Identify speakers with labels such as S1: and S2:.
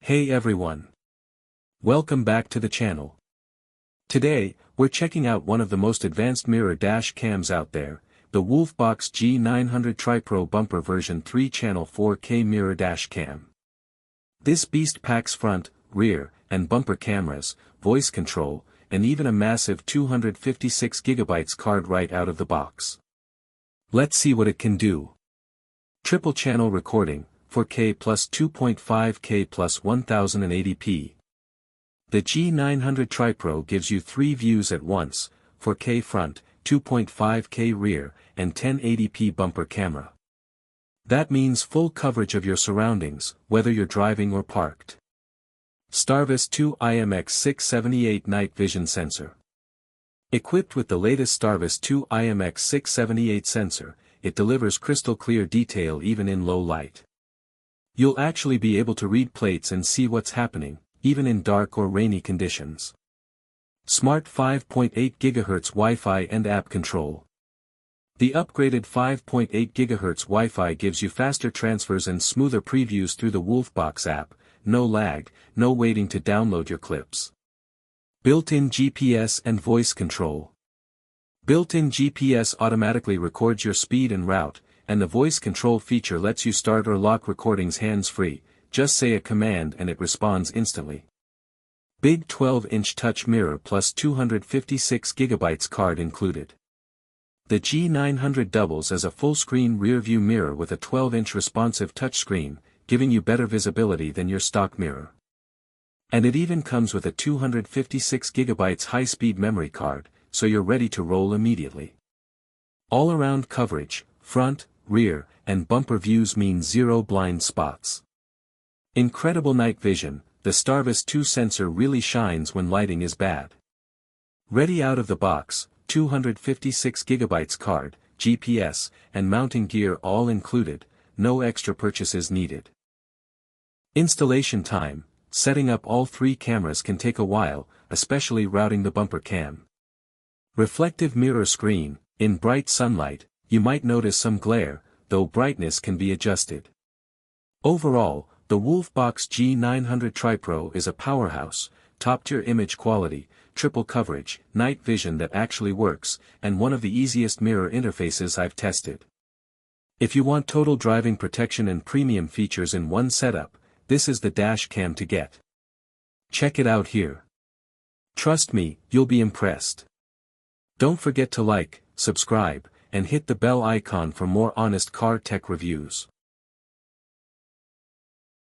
S1: Hey everyone. Welcome back to the channel. Today, we're checking out one of the most advanced mirror dash cams out there, the WOLFBOX G900 Tripro Bumper version 3-channel 4K mirror dash cam. This beast packs front, rear, and bumper cameras, voice control, and even a massive 256GB card right out of the box. Let's see what it can do. Triple channel recording, 4K plus 2.5K plus 1080p. The G900 Tripro gives you 3 views at once, 4K front, 2.5K rear, and 1080p bumper camera. That means full coverage of your surroundings, whether you're driving or parked. STARVIS 2 IMX678 night vision sensor. Equipped with the latest STARVIS 2 IMX678 sensor, it delivers crystal clear detail even in low light. You'll actually be able to read plates and see what's happening, even in dark or rainy conditions. Smart 5.8 GHz Wi-Fi and app control. The upgraded 5.8 GHz Wi-Fi gives you faster transfers and smoother previews through the WOLFBOX app, no lag, no waiting to download your clips. Built-in GPS and voice control. Built-in GPS automatically records your speed and route, and the voice control feature lets you start or lock recordings hands-free, just say a command and it responds instantly. Big 12-inch touch mirror plus 256GB card included. The G900 doubles as a full-screen rear-view mirror with a 12-inch responsive touchscreen, giving you better visibility than your stock mirror. And it even comes with a 256GB high-speed memory card, so you're ready to roll immediately. All-around coverage, front, rear, and bumper views mean zero blind spots. Incredible night vision, the STARVIS 2 sensor really shines when lighting is bad. Ready out of the box, 256GB card, GPS, and mounting gear all included, no extra purchases needed. Installation time, setting up all 3 cameras can take a while, especially routing the bumper cam. Reflective mirror screen, in bright sunlight, you might notice some glare, though brightness can be adjusted. Overall, the WOLFBOX G900 Tripro is a powerhouse, top-tier image quality, triple coverage, night vision that actually works, and one of the easiest mirror interfaces I've tested. If you want total driving protection and premium features in one setup, this is the dash cam to get. Check it out here. Trust me, you'll be impressed. Don't forget to like, subscribe, and hit the bell icon for more honest car tech reviews.